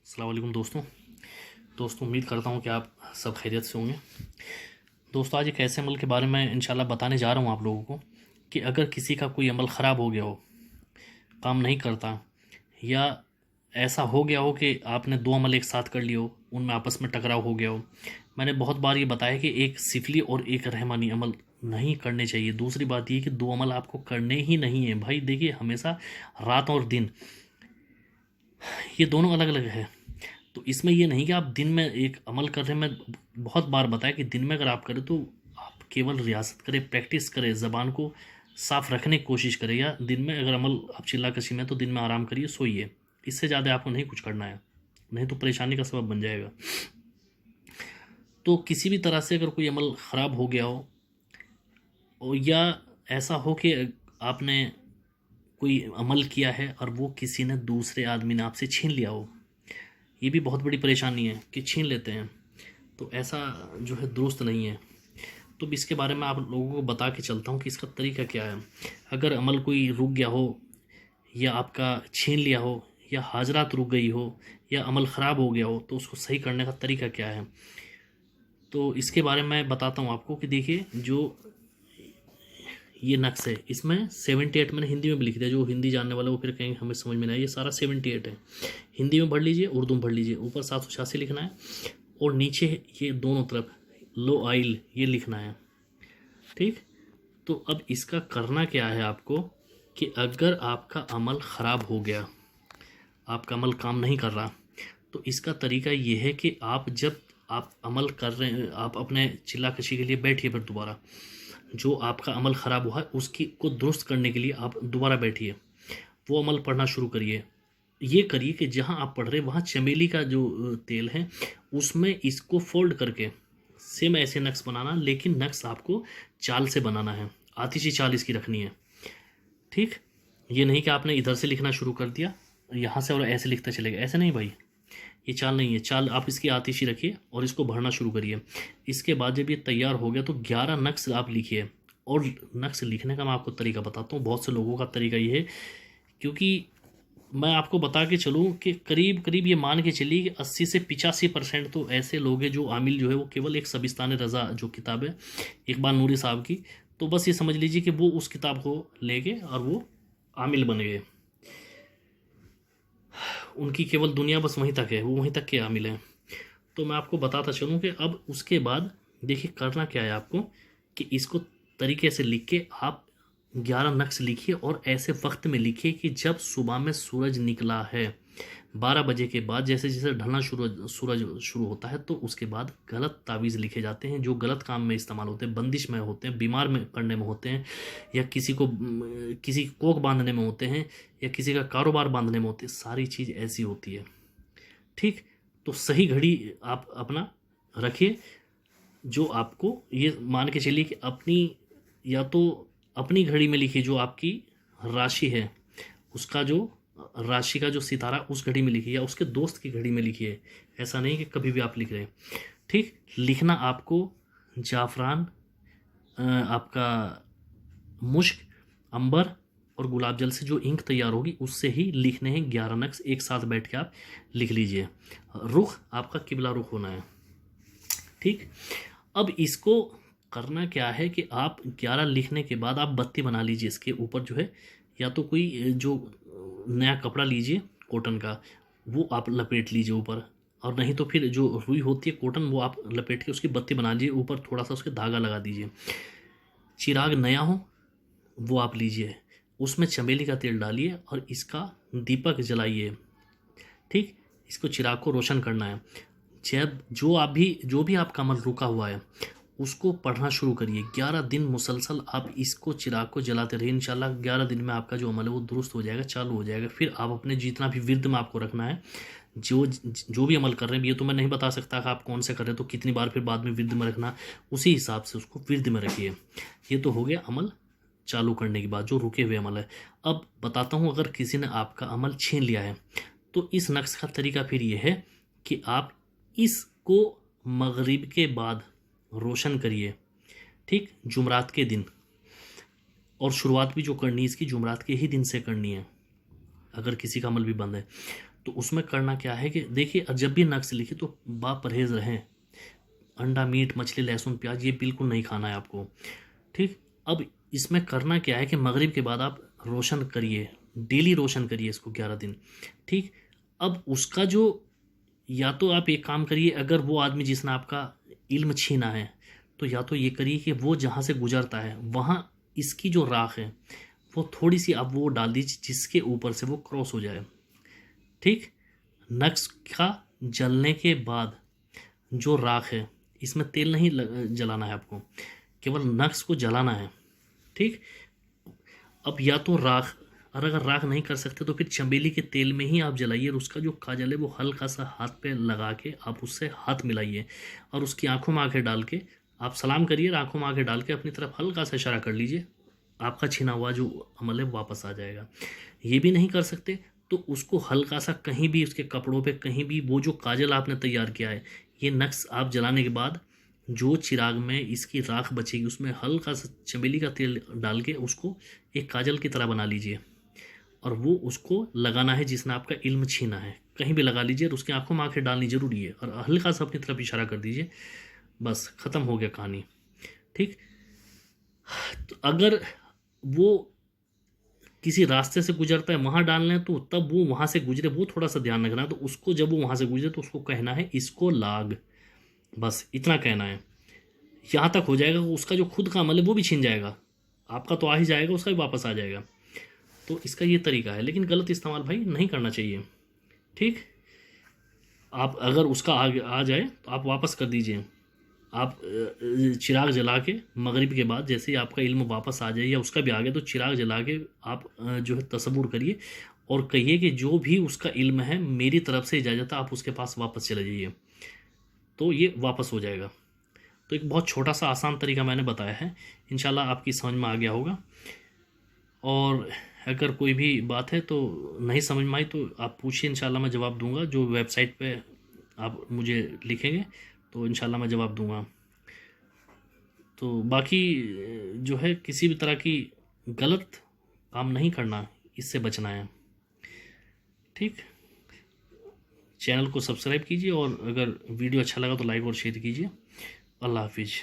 अस्सलाम वालेकुम दोस्तों उम्मीद करता हूँ कि आप सब खैरियत से होंगे। दोस्तों आज एक ऐसे अमल के बारे में इंशाल्लाह बताने जा रहा हूँ आप लोगों को कि अगर किसी का कोई अमल ख़राब हो गया हो, काम नहीं करता, या ऐसा हो गया हो कि आपने दो अमल एक साथ कर लिए हो, उनमें आपस में टकराव हो गया हो। मैंने बहुत बार ये बताया कि एक सिफली और एक रहमानी अमल नहीं करने चाहिए। दूसरी बात ये कि दो अमल आपको करने ही नहीं है भाई। देखिए, हमेशा रात और दिन ये दोनों अलग अलग है। तो इसमें ये नहीं कि आप दिन में एक अमल कर रहे हैं। मैं बहुत बार बताया कि दिन में अगर आप करें तो आप केवल रियासत करें, प्रैक्टिस करें, ज़बान को साफ़ रखने की कोशिश करें। या दिन में अगर अमल आप चिल्ला कशी में तो दिन में आराम करिए, सोइए। इससे ज़्यादा आपको नहीं कुछ करना है, नहीं तो परेशानी का सबब बन जाएगा। तो किसी भी तरह से अगर कोई अमल ख़राब हो गया हो या ऐसा हो कि आपने कोई अमल किया है और वो किसी ने, दूसरे आदमी ने आपसे छीन लिया हो, ये भी बहुत बड़ी परेशानी है कि छीन लेते हैं। तो ऐसा जो है दुरुस्त नहीं है। तो इसके बारे में आप लोगों को बता के चलता हूँ कि इसका तरीका क्या है। अगर अमल कोई रुक गया हो, या आपका छीन लिया हो, या हाजरात रुक गई हो, या अमल ख़राब हो गया हो, तो उसको सही करने का तरीका क्या है। तो इसके बारे में बताता हूँ आपको कि देखिए, जो ये नक्श है इसमें 78 मैंने हिंदी में भी लिख दिया। जो हिंदी जानने वाला वो फिर कहेंगे हमें समझ में नहीं आया। ये सारा 78 है। हिंदी में पढ़ लीजिए, उर्दू में पढ़ लीजिए। ऊपर 786 लिखना है और नीचे ये दोनों तरफ लो आइल ये लिखना है। ठीक। तो अब इसका करना क्या है आपको कि अगर आपका अमल ख़राब हो गया, आपका अमल काम नहीं कर रहा, तो इसका तरीका ये है कि आप जब आप अमल कर रहे हैं, आप अपने चिल्ला कशी के लिए बैठिए। फिर दोबारा जो आपका अमल ख़राब हुआ है उसकी को दुरुस्त करने के लिए आप दोबारा बैठिए, वो अमल पढ़ना शुरू करिए। ये करिए कि जहाँ आप पढ़ रहे वहाँ चमेली का जो तेल है उसमें इसको फोल्ड करके सेम ऐसे नक्श बनाना, लेकिन नक्श आपको चाल से बनाना है, आतिशी चाल इसकी रखनी है। ठीक। ये नहीं कि आपने इधर से लिखना शुरू कर दिया यहाँ से और ऐसे लिखते चलेगा, ऐसे नहीं भाई, ये चाल नहीं है। चाल आप इसकी आतिशी रखिए और इसको भरना शुरू करिए। इसके बाद जब ये तैयार हो गया तो 11 नक्श आप लिखिए। और नक्श लिखने का मैं आपको तरीका बताता हूँ। बहुत से लोगों का तरीका ये है, क्योंकि मैं आपको बता के चलूँ कि करीब करीब ये मान के चलिए कि 80 से 85% तो ऐसे लोग हैं जो आमिल जो है वो केवल एक सबिस्तान रज़ा जो किताब है इकबाल नूरी साहब की, तो बस ये समझ लीजिए कि वो उस किताब को लेके और वो आमिल बन गए। उनकी केवल दुनिया बस वहीं तक है, वो वहीं तक के आमिल हैं। तो मैं आपको बताता चलूँ कि अब उसके बाद देखिए करना क्या है आपको कि इसको तरीके से लिख के आप 11 नक्श लिखिए और ऐसे वक्त में लिखिए कि जब सुबह में सूरज निकला है 12 बजे के बाद, जैसे जैसे ढलना सूरज शुरू होता है, तो उसके बाद गलत तावीज़ लिखे जाते हैं जो गलत काम में इस्तेमाल होते हैं, बंदिश में होते हैं, बीमार में करने में होते हैं, या किसी की कोख बांधने में होते हैं, या किसी का कारोबार बांधने में होते हैं। सारी चीज़ ऐसी होती है। ठीक। तो सही घड़ी आप अपना रखिए। जो आपको ये मान के चलिए कि अपनी, या तो अपनी घड़ी में लिखिए जो आपकी राशि है, उसका जो राशि का जो सितारा उस घड़ी में लिखिए, या उसके दोस्त की घड़ी में लिखिए। ऐसा नहीं कि कभी भी आप लिख रहे हैं। ठीक। लिखना आपको जाफरान, आपका मुश्क, अंबर और गुलाब जल से जो इंक तैयार होगी उससे ही लिखने हैं 11 नक्श। एक साथ बैठ के आप लिख लीजिए। रुख आपका किबला रुख होना है। ठीक। अब इसको करना क्या है कि आप 11 लिखने के बाद आप बत्ती बना लीजिए इसके ऊपर जो है, या तो कोई जो नया कपड़ा लीजिए कॉटन का, वो आप लपेट लीजिए ऊपर, और नहीं तो फिर जो रुई होती है कॉटन वो आप लपेट के उसकी बत्ती बना लीजिए, ऊपर थोड़ा सा उसके धागा लगा दीजिए। चिराग नया हो वो आप लीजिए, उसमें चमेली का तेल डालिए और इसका दीपक जलाइए। ठीक। इसको चिराग को रोशन करना है। जब जो भी आपका अमल रुका हुआ है उसको पढ़ना शुरू करिए। 11 दिन मुसलसल आप इसको चिराग को जलाते रहिए। इंशाल्लाह 11 दिन में आपका जो अमल है वो दुरुस्त हो जाएगा, चालू हो जाएगा। फिर आप अपने जितना भी विर्द में आपको रखना है, जो भी अमल कर रहे हैं, ये तो मैं नहीं बता सकता कि आप कौन से कर रहे हैं, तो कितनी बार फिर बाद में विर्द में रखना, उसी हिसाब से उसको विर्द में रखिए। ये तो हो गया अमल चालू करने के बाद जो रुके हुए अमल है। अब बताता हूँ, अगर किसी ने आपका अमल छीन लिया है तो इस नक्श का तरीका फिर ये है कि आप इसको मगरिब के बाद रोशन करिए। ठीक। जुमरात के दिन, और शुरुआत भी जो करनी है इसकी जुमरात के ही दिन से करनी है, अगर किसी का अमल भी बंद है तो उसमें करना क्या है कि देखिए, जब भी नक्श लिखी तो परहेज रहें। अंडा, मीट, मछली, लहसुन, प्याज ये बिल्कुल नहीं खाना है आपको। ठीक। अब इसमें करना क्या है कि मगरिब के बाद आप रोशन करिए, डेली रोशन करिए इसको 11 दिन। ठीक। अब उसका जो, या तो आप एक काम करिए, अगर वो आदमी जिसने आपका इल्म छीना है तो या तो ये करिए कि वो जहाँ से गुजरता है वहाँ इसकी जो राख है वो थोड़ी सी आप वो डाल दीजिए जिसके ऊपर से वो क्रॉस हो जाए। ठीक। नक्श का जलने के बाद जो राख है, इसमें तेल नहीं जलाना है आपको, केवल नक्श को जलाना है। ठीक। अब या तो राख, और अगर राख नहीं कर सकते तो फिर चमेली के तेल में ही आप जलाइए, और उसका जो काजल है वो हल्का सा हाथ पे लगा के आप उससे हाथ मिलाइए, और उसकी आंखों में आंखें डाल के आप सलाम करिए, आंखों में आंखें डाल के अपनी तरफ हल्का सा इशारा कर लीजिए, आपका छीना हुआ जो अमल है वापस आ जाएगा। ये भी नहीं कर सकते तो उसको हल्का सा कहीं भी उसके कपड़ों पे कहीं भी वो जो काजल आपने तैयार किया है, ये नक्श आप जलाने के बाद जो चिराग में इसकी राख बचेगी उसमें हल्का सा चमेली का तेल डाल के उसको एक काजल की तरह बना लीजिए, और वो उसको लगाना है जिसने आपका इल्म छीना है, कहीं भी लगा लीजिए, और उसकी आंखों में आंखें डालनी जरूरी है, और हल्का सा अपनी तरफ इशारा कर दीजिए, बस ख़त्म हो गया कहानी। ठीक। तो अगर वो किसी रास्ते से गुजरता है वहाँ डालना है तो तब वो वहाँ से गुजरे, वो थोड़ा सा ध्यान रखना है, तो उसको जब वो वहाँ से गुजरे तो उसको कहना है इसको लाग, बस इतना कहना है। यहाँ तक हो जाएगा, उसका जो खुद का अमल है वो भी छीन जाएगा, आपका तो आ ही जाएगा, उसका भी वापस आ जाएगा। तो इसका ये तरीका है, लेकिन गलत इस्तेमाल भाई नहीं करना चाहिए। ठीक। आप अगर उसका आ जाए तो आप वापस कर दीजिए। आप चिराग जला के मगरिब के बाद जैसे ही आपका इल्म वापस आ जाए या उसका भी आ गया तो चिराग जला के आप जो है तसव्वुर करिए और कहिए कि जो भी उसका इल्म है मेरी तरफ से इजाज़त है, आप उसके पास वापस चले जाइए, तो ये वापस हो जाएगा। तो एक बहुत छोटा सा आसान तरीका मैंने बताया है, इंशाल्लाह आपकी समझ में आ गया होगा। और अगर कोई भी बात है तो नहीं समझ में आई तो आप पूछिए, इंशाल्लाह मैं जवाब दूंगा। जो वेबसाइट पे आप मुझे लिखेंगे तो इंशाल्लाह मैं जवाब दूंगा। तो बाकी जो है किसी भी तरह की गलत काम नहीं करना, इससे बचना है। ठीक। चैनल को सब्सक्राइब कीजिए, और अगर वीडियो अच्छा लगा तो लाइक और शेयर कीजिए। अल्लाह हाफिज़।